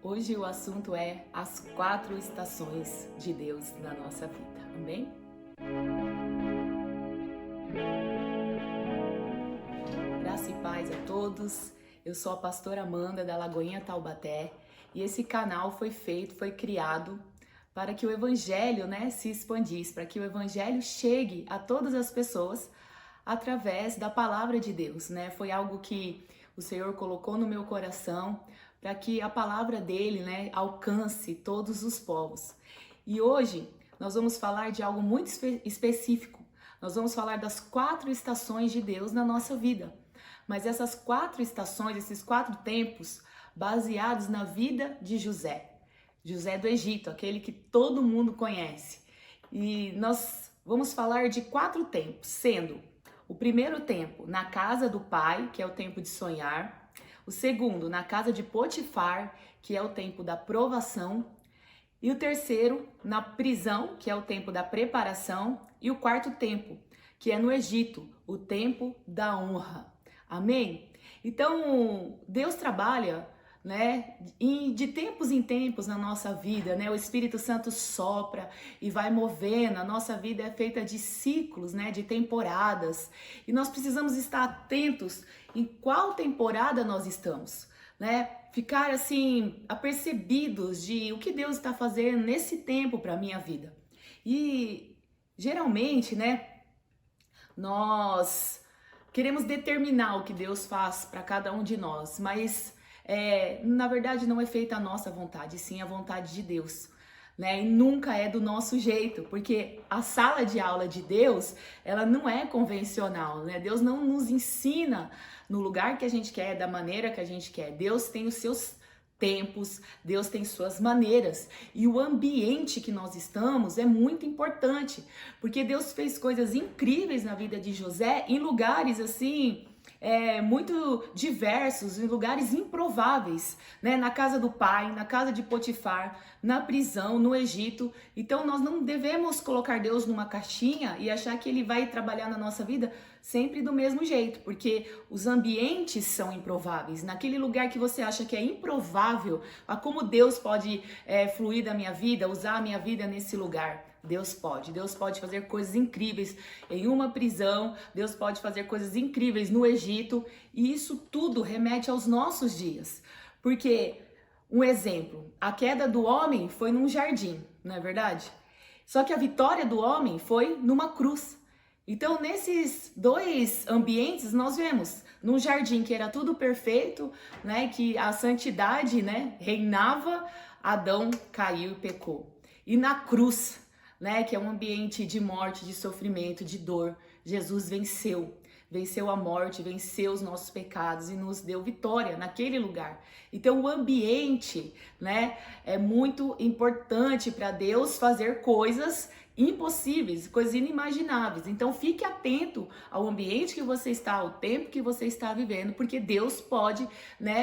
Hoje o assunto é as 4 estações de Deus na nossa vida, amém? Graça e paz a todos. Eu sou a pastora Amanda da Lagoinha Taubaté e esse canal foi criado para que o evangelho, se expandisse, para que o evangelho chegue a todas as pessoas através da palavra de Deus, Foi algo que o Senhor colocou no meu coração para que a palavra dele, alcance todos os povos. E hoje nós vamos falar de algo muito específico. Nós vamos falar das 4 estações de Deus na nossa vida. Mas essas 4 estações, esses 4 tempos, baseados na vida de José. José do Egito, aquele que todo mundo conhece. E nós vamos falar de 4 tempos, sendo o primeiro tempo na casa do pai, que é o tempo de sonhar. O segundo, na casa de Potifar, que é o tempo da provação. E o terceiro, na prisão, que é o tempo da preparação. E o quarto tempo, que é no Egito, o tempo da honra. Amém? Então, Deus trabalha, de tempos em tempos na nossa vida, O Espírito Santo sopra e vai movendo. A nossa vida é feita de ciclos, de temporadas. E nós precisamos estar atentos em qual temporada nós estamos, Ficar assim, apercebidos de o que Deus está fazendo nesse tempo para a minha vida. E geralmente, nós queremos determinar o que Deus faz para cada um de nós, mas na verdade não é feita a nossa vontade, sim a vontade de Deus, E nunca é do nosso jeito, porque a sala de aula de Deus, ela não é convencional, Deus não nos ensina no lugar que a gente quer, da maneira que a gente quer. Deus tem os seus tempos, Deus tem suas maneiras, e o ambiente que nós estamos é muito importante, porque Deus fez coisas incríveis na vida de José em lugares assim, muito diversos, em lugares improváveis, Na casa do pai, na casa de Potifar, na prisão, no Egito. Então nós não devemos colocar Deus numa caixinha e achar que ele vai trabalhar na nossa vida sempre do mesmo jeito, porque os ambientes são improváveis. Naquele lugar que você acha que é improvável, a como Deus pode fluir da minha vida, usar a minha vida nesse lugar. Deus pode fazer coisas incríveis em uma prisão, Deus pode fazer coisas incríveis no Egito, e isso tudo remete aos nossos dias. Porque, um exemplo, a queda do homem foi num jardim, não é verdade? Só que a vitória do homem foi numa cruz. Então, nesses 2 ambientes, nós vemos num jardim que era tudo perfeito, que a santidade, reinava, Adão caiu e pecou. E na cruz, que é um ambiente de morte, de sofrimento, de dor, Jesus venceu a morte, venceu os nossos pecados e nos deu vitória naquele lugar. Então o ambiente, é muito importante para Deus fazer coisas impossíveis, coisas inimagináveis. Então fique atento ao ambiente que você está, ao tempo que você está vivendo, porque Deus pode,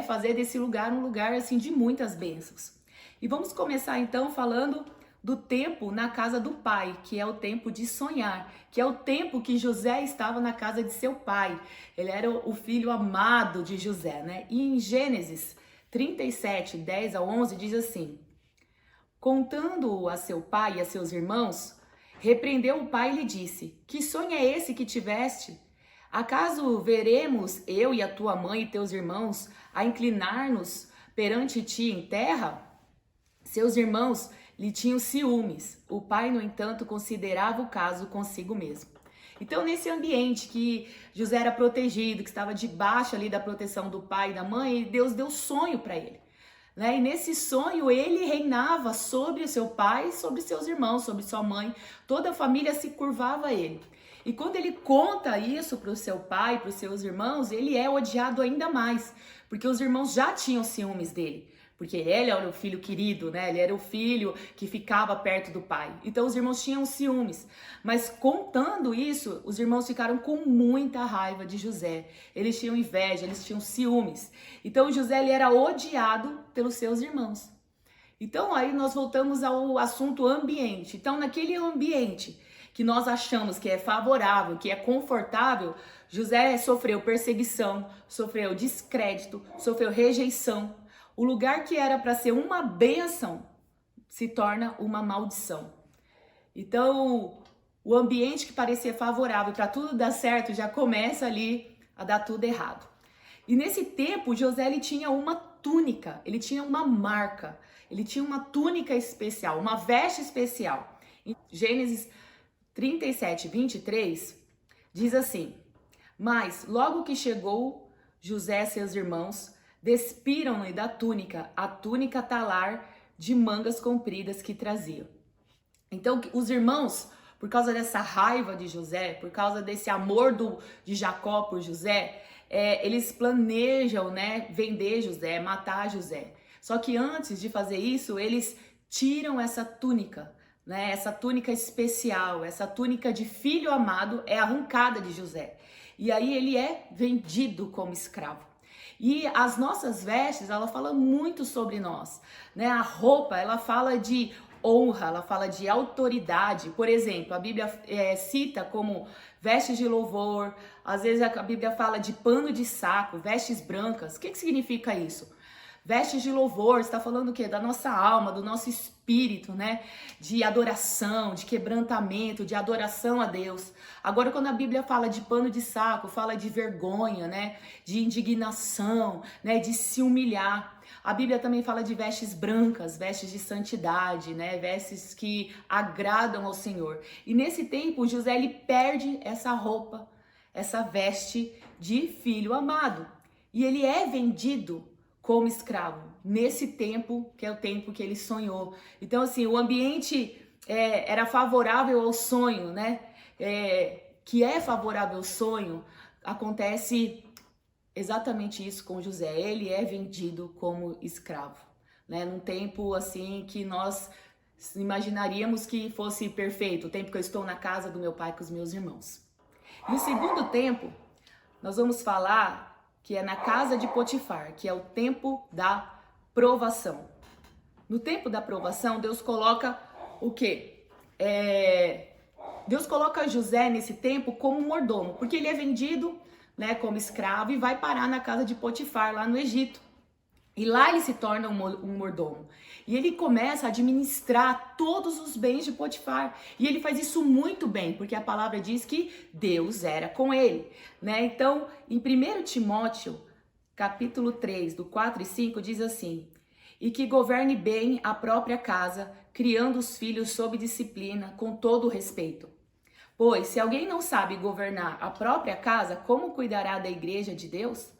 fazer desse lugar um lugar assim de muitas bênçãos. E vamos começar então falando do tempo na casa do pai, que é o tempo de sonhar, que é o tempo que José estava na casa de seu pai. Ele era o filho amado de José, E em Gênesis 37, 10 a 11 diz assim: contando-o a seu pai e a seus irmãos, repreendeu o pai e lhe disse: que sonho é esse que tiveste? Acaso veremos eu e a tua mãe e teus irmãos a inclinar-nos perante ti em terra? Seus irmãos lhe tinham ciúmes. O pai, no entanto, considerava o caso consigo mesmo. Então, nesse ambiente que José era protegido, que estava debaixo ali da proteção do pai e da mãe, Deus deu sonho para ele. E nesse sonho ele reinava sobre o seu pai, sobre seus irmãos, sobre sua mãe. Toda a família se curvava a ele. E quando ele conta isso para o seu pai, para os seus irmãos, ele é odiado ainda mais, porque os irmãos já tinham ciúmes dele. Porque ele era o filho querido, Ele era o filho que ficava perto do pai. Então os irmãos tinham ciúmes. Mas contando isso, os irmãos ficaram com muita raiva de José. Eles tinham inveja, eles tinham ciúmes. Então José ele era odiado pelos seus irmãos. Então aí nós voltamos ao assunto ambiente. Então naquele ambiente que nós achamos que é favorável, que é confortável, José sofreu perseguição, sofreu descrédito, sofreu rejeição. o lugar que era para ser uma bênção se torna uma maldição. Então, o ambiente que parecia favorável para tudo dar certo já começa ali a dar tudo errado. E nesse tempo, José ele tinha uma túnica, ele tinha uma marca, ele tinha uma túnica especial, uma veste especial. Em Gênesis 37, 23, diz assim: mas logo que chegou José e seus irmãos, despiram-lhe da túnica, a túnica talar de mangas compridas que trazia. Então, os irmãos, por causa dessa raiva de José, por causa desse amor de Jacó por José, eles planejam, né, vender José, matar José. Só que antes de fazer isso, eles tiram essa túnica, né, essa túnica especial, essa túnica de filho amado é arrancada de José. E aí ele é vendido como escravo. E as nossas vestes, ela fala muito sobre nós, né? A roupa, ela fala de honra, ela fala de autoridade. Por exemplo, a Bíblia cita como vestes de louvor, às vezes a Bíblia fala de pano de saco, vestes brancas. O que significa isso? Vestes de louvor, está falando o quê? Da nossa alma, do nosso espírito, né? De adoração, de quebrantamento, de adoração a Deus. Agora, quando a Bíblia fala de pano de saco, fala de vergonha, né? De indignação, né? De se humilhar. A Bíblia também fala de vestes brancas, vestes de santidade, né? Vestes que agradam ao Senhor. E nesse tempo, José, ele perde essa roupa, essa veste de filho amado. E ele é vendido como escravo, nesse tempo, que é o tempo que ele sonhou. Então, assim, o ambiente era favorável ao sonho, né? Que é favorável ao sonho, acontece exatamente isso com José. Ele é vendido como escravo, né? Num tempo, assim, que nós imaginaríamos que fosse perfeito, o tempo que eu estou na casa do meu pai com os meus irmãos. E o segundo tempo, nós vamos falar que é na casa de Potifar, que é o tempo da provação. No tempo da provação, Deus coloca o quê? Deus coloca José nesse tempo como mordomo, porque ele é vendido, né, como escravo e vai parar na casa de Potifar, lá no Egito. E lá ele se torna um mordomo. E ele começa a administrar todos os bens de Potifar. E ele faz isso muito bem, porque a palavra diz que Deus era com ele, né? Então, em 1 Timóteo, capítulo 3, do 4 e 5, diz assim: e que governe bem a própria casa, criando os filhos sob disciplina, com todo o respeito. Pois, se alguém não sabe governar a própria casa, como cuidará da igreja de Deus?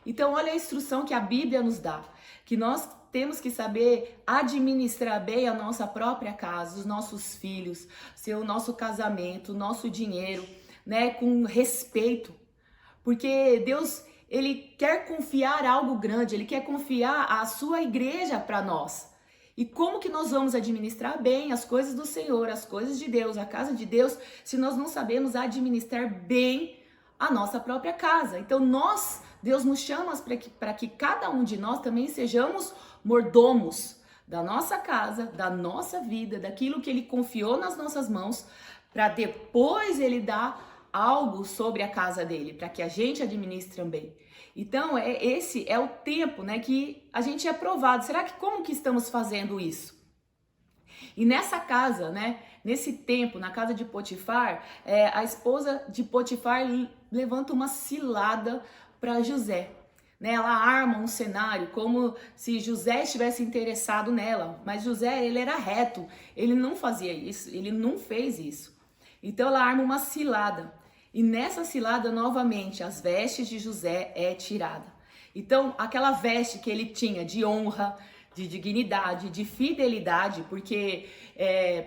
Então, olha a instrução que a Bíblia nos dá, que nós temos que saber administrar bem a nossa própria casa, os nossos filhos, o nosso casamento, o nosso dinheiro, né, com respeito. Porque Deus, ele quer confiar algo grande, ele quer confiar a sua igreja para nós. E como que nós vamos administrar bem as coisas do Senhor, as coisas de Deus, a casa de Deus, se nós não sabemos administrar bem a nossa própria casa? Então Deus nos chama para que cada um de nós também sejamos mordomos da nossa casa, da nossa vida, daquilo que Ele confiou nas nossas mãos, para depois Ele dar algo sobre a casa dele, para que a gente administre bem. Então, esse é o tempo, né, que a gente é provado. Será que como que estamos fazendo isso? E nessa casa, né, nesse tempo, na casa de Potifar, a esposa de Potifar levanta uma cilada para José, né? Ela arma um cenário como se José estivesse interessado nela, mas José, ele era reto, ele não fazia isso, ele não fez isso. Então ela arma uma cilada, e nessa cilada novamente as vestes de José é tirada. Então aquela veste que ele tinha de honra, de dignidade, de fidelidade, porque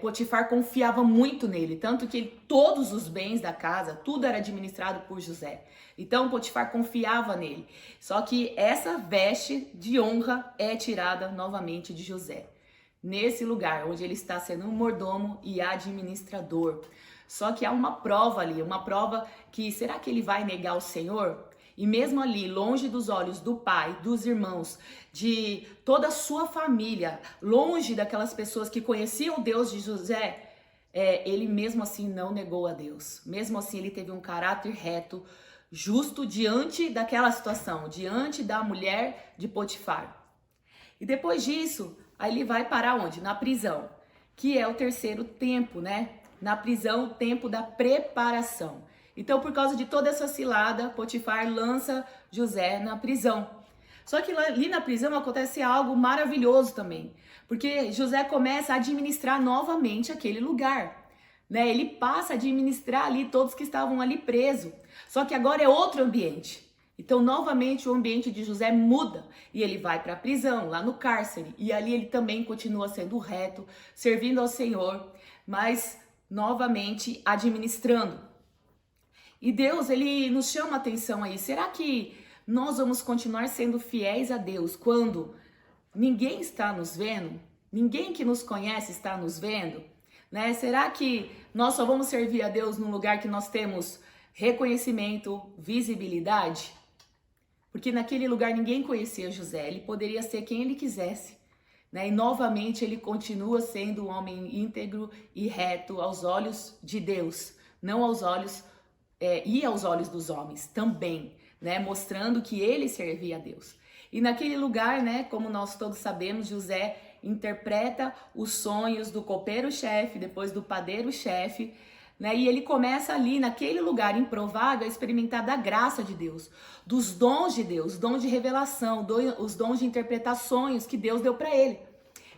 Potifar confiava muito nele, tanto que todos os bens da casa, tudo era administrado por José. Então Potifar confiava nele. Só que essa veste de honra é tirada novamente de José, nesse lugar onde ele está sendo um mordomo e administrador. Só que há uma prova ali, uma prova que, será que ele vai negar o Senhor? E mesmo ali, longe dos olhos do pai, dos irmãos, de toda a sua família, longe daquelas pessoas que conheciam o Deus de José, ele mesmo assim não negou a Deus. Mesmo assim, ele teve um caráter reto, justo diante daquela situação, diante da mulher de Potifar. E depois disso, aí ele vai parar onde? Na prisão, que é o terceiro tempo, né? Na prisão, o tempo da preparação. Então, por causa de toda essa cilada, Potifar lança José na prisão. Só que ali na prisão acontece algo maravilhoso também, porque José começa a administrar novamente aquele lugar, né? Ele passa a administrar ali todos que estavam ali presos. Só que agora é outro ambiente. Então, novamente, o ambiente de José muda e ele vai para a prisão, lá no cárcere. E ali ele também continua sendo reto, servindo ao Senhor, mas novamente administrando. E Deus, ele nos chama a atenção aí. Será que nós vamos continuar sendo fiéis a Deus quando ninguém está nos vendo? Ninguém que nos conhece está nos vendo? Né? Será que nós só vamos servir a Deus num lugar que nós temos reconhecimento, visibilidade? Porque naquele lugar ninguém conhecia José, ele poderia ser quem ele quisesse, né? E novamente ele continua sendo um homem íntegro e reto aos olhos de Deus, não aos olhos e aos olhos dos homens também, né? Mostrando que ele servia a Deus. E naquele lugar, né, como nós todos sabemos, José interpreta os sonhos do copeiro-chefe, depois do padeiro-chefe, né? E ele começa ali, naquele lugar improvável, a experimentar da graça de Deus, dos dons de Deus, dons de revelação, os dons de interpretar sonhos que Deus deu para ele.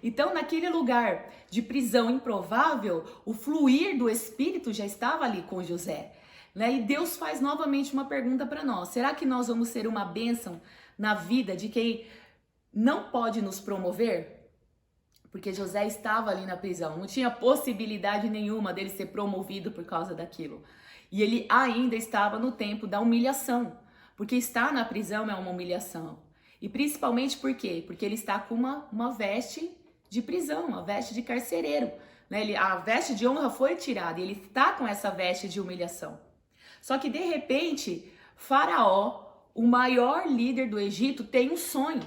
Então, naquele lugar de prisão improvável, o fluir do Espírito já estava ali com José, né? E Deus faz novamente uma pergunta para nós: será que nós vamos ser uma bênção na vida de quem não pode nos promover? Porque José estava ali na prisão, não tinha possibilidade nenhuma dele ser promovido por causa daquilo. E ele ainda estava no tempo da humilhação, porque estar na prisão é uma humilhação. E principalmente por quê? Porque ele está com uma veste de prisão, uma veste de carcereiro, né? A veste de honra foi tirada e ele está com essa veste de humilhação. Só que de repente, Faraó, o maior líder do Egito, tem um sonho.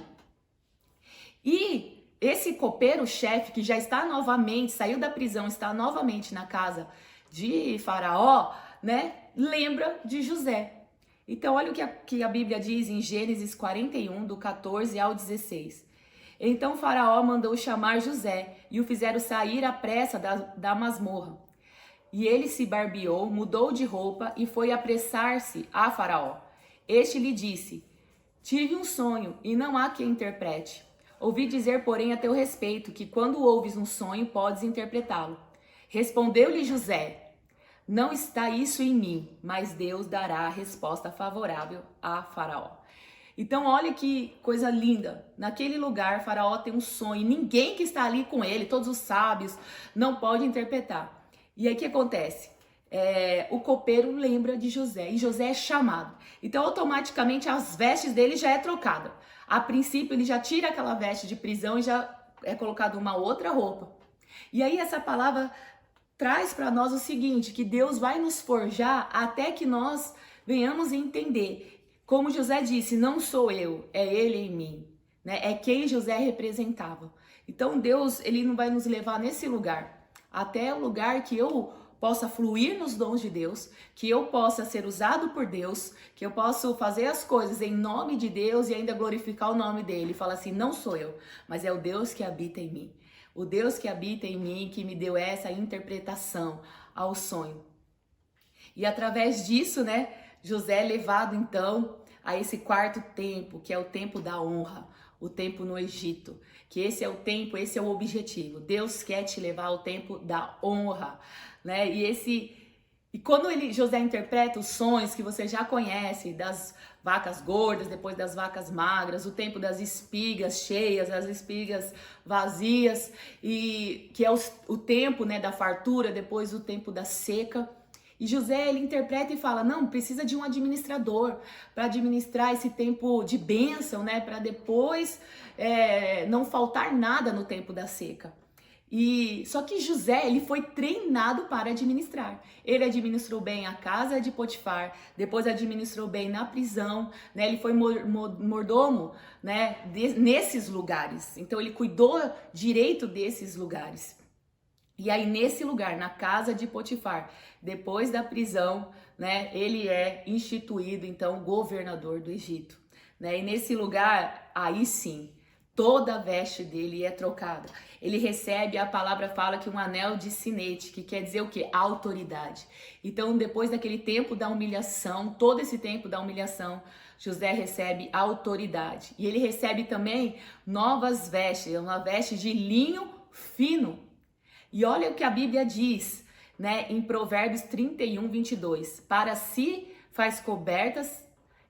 E esse copeiro-chefe, que já está novamente, saiu da prisão, está novamente na casa de Faraó, né? Lembra de José. Então, olha o que a Bíblia diz em Gênesis 41, do 14 ao 16. Então Faraó mandou chamar José e o fizeram sair à pressa da masmorra. E ele se barbeou, mudou de roupa e foi apressar-se a Faraó. Este lhe disse: tive um sonho e não há quem interprete. Ouvi dizer, porém, a teu respeito, que quando ouves um sonho, podes interpretá-lo. Respondeu-lhe José: não está isso em mim, mas Deus dará a resposta favorável a Faraó. Então, olha que coisa linda. Naquele lugar, Faraó tem um sonho. Ninguém que está ali com ele, todos os sábios, não pode interpretar. E aí o que acontece? O copeiro lembra de José e José é chamado. Então, automaticamente, as vestes dele já é trocada. A princípio, ele já tira aquela veste de prisão e já é colocado uma outra roupa. E aí, essa palavra traz para nós o seguinte, que Deus vai nos forjar até que nós venhamos entender. Como José disse, não sou eu, é ele em mim, né? É quem José representava. Então, Deus, ele não vai nos levar nesse lugar, até o lugar que eu possa fluir nos dons de Deus, que eu possa ser usado por Deus, que eu possa fazer as coisas em nome de Deus e ainda glorificar o nome dele. E falar assim, não sou eu, mas é o Deus que habita em mim. O Deus que habita em mim que me deu essa interpretação ao sonho. E através disso, né, José é levado então a esse quarto tempo, que é o tempo da honra, o tempo no Egito, que esse é o tempo, esse é o objetivo. Deus quer te levar ao tempo da honra, né? E quando José interpreta os sonhos que você já conhece, das vacas gordas, depois das vacas magras, o tempo das espigas cheias, as espigas vazias, e que é o tempo, né, da fartura, depois o tempo da seca. E José, ele interpreta e fala, não, precisa de um administrador para administrar esse tempo de bênção, né? Para depois não faltar nada no tempo da seca. Só que José, ele foi treinado para administrar. Ele administrou bem a casa de Potifar, depois administrou bem na prisão, né? Ele foi mordomo, né? Nesses lugares. Então, ele cuidou direito desses lugares. E aí, nesse lugar, na casa de Potifar, depois da prisão, né, ele é instituído, então, governador do Egito. Né? E nesse lugar, aí sim, Toda a veste dele é trocada. Ele recebe, a palavra fala que um anel de sinete, que quer dizer o quê? Autoridade. Então, depois daquele tempo da humilhação, todo esse tempo da humilhação, José recebe autoridade. E ele recebe também novas vestes, uma veste de linho fino. E olha o que a Bíblia diz, né, em Provérbios 31:22. Para si faz cobertas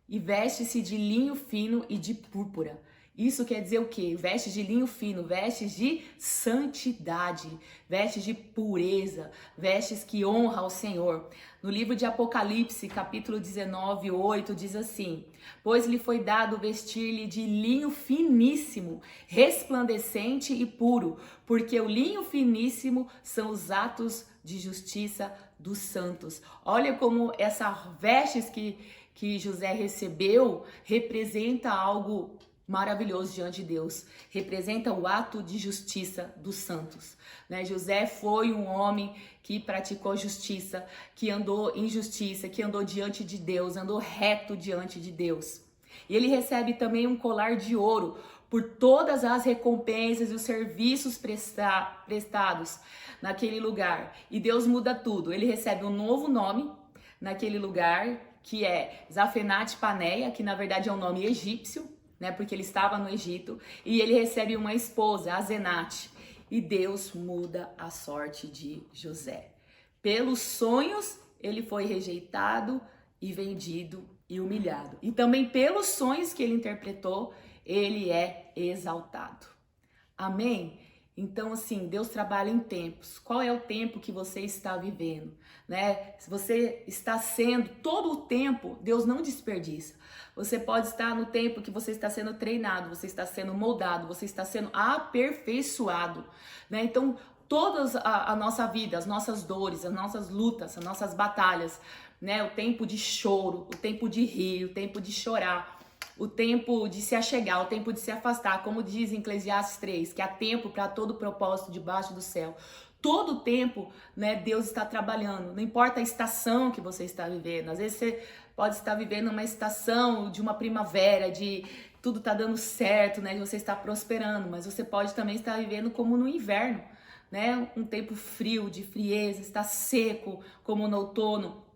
e veste-se de linho fino e de púrpura. Isso quer dizer o quê? Vestes de linho fino, vestes de santidade, vestes de pureza, vestes que honram ao Senhor. No livro de Apocalipse, capítulo 19:8, diz assim: pois lhe foi dado vestir-lhe de linho finíssimo, resplandecente e puro, porque o linho finíssimo são os atos de justiça dos santos. Olha como essas vestes que José recebeu representa algo maravilhoso diante de Deus, representa o ato de justiça dos santos, né? José foi um homem que praticou justiça, que andou em justiça, que andou diante de Deus, andou reto diante de Deus. E ele recebe também um colar de ouro por todas as recompensas e os serviços prestados naquele lugar. E Deus muda tudo. Ele recebe um novo nome naquele lugar, que é Zafenate Paneia, que na verdade é um nome egípcio, né, porque ele estava no Egito, e ele recebe uma esposa, Azenate, e Deus muda a sorte de José. Pelos sonhos, ele foi rejeitado e vendido e humilhado. E também pelos sonhos que ele interpretou, ele é exaltado. Amém? Então, assim, Deus trabalha em tempos. Qual é o tempo que você está vivendo, né? Se você está sendo todo o tempo, Deus não desperdiça. Você pode estar no tempo que você está sendo treinado, você está sendo moldado, você está sendo aperfeiçoado, né? Então, toda a nossa vida, as nossas dores, as nossas lutas, as nossas batalhas, né? O tempo de choro, o tempo de rir, o tempo de chorar, o tempo de se achegar, o tempo de se afastar, como diz em Eclesiastes 3, que há tempo para todo propósito debaixo do céu. Todo o tempo, né, Deus está trabalhando, não importa a estação que você está vivendo. Às vezes você pode estar vivendo uma estação de uma primavera, de tudo está dando certo, né, de você está prosperando, mas você pode também estar vivendo como no inverno, né, um tempo frio, de frieza, está seco, como no outono.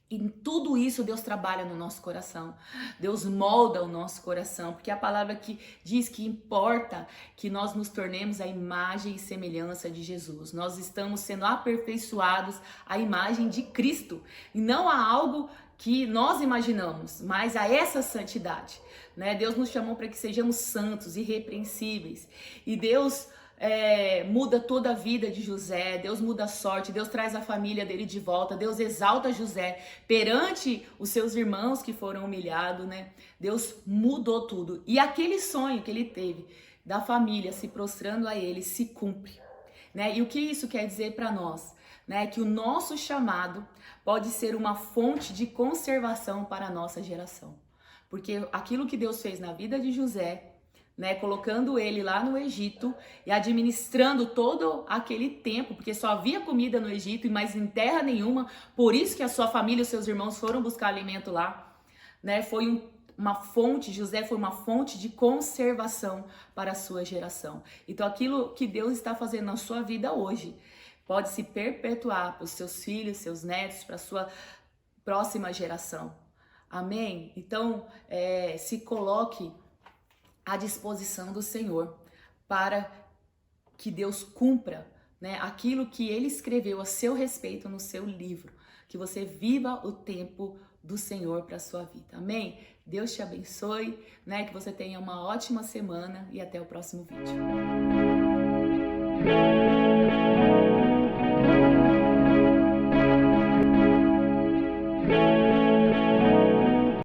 E tudo isso Deus trabalha no nosso coração, Deus molda o nosso coração, porque a palavra que diz que importa que nós nos tornemos a imagem e semelhança de Jesus. Nós estamos sendo aperfeiçoados à imagem de Cristo, e não a algo que nós imaginamos, mas a essa santidade, né? Deus nos chamou para que sejamos santos, irrepreensíveis, e Deus muda toda a vida de José, Deus muda a sorte, Deus traz a família dele de volta, Deus exalta José perante os seus irmãos que foram humilhados, né? Deus mudou tudo. E aquele sonho que ele teve da família se prostrando a ele se cumpre, né? E o que isso quer dizer para nós? Né? Que o nosso chamado pode ser uma fonte de conservação para a nossa geração. Porque aquilo que Deus fez na vida de José, né, colocando ele lá no Egito e administrando todo aquele tempo, porque só havia comida no Egito e mais em terra nenhuma, por isso que a sua família e os seus irmãos foram buscar alimento lá, né? Foi uma fonte, José foi uma fonte de conservação para a sua geração. Então aquilo que Deus está fazendo na sua vida hoje pode se perpetuar para os seus filhos, seus netos, para a sua próxima geração. Amém? Então se coloque à disposição do Senhor para que Deus cumpra, né, aquilo que Ele escreveu a seu respeito no seu livro, que você viva o tempo do Senhor para a sua vida. Amém? Deus te abençoe, né, que você tenha uma ótima semana e até o próximo vídeo.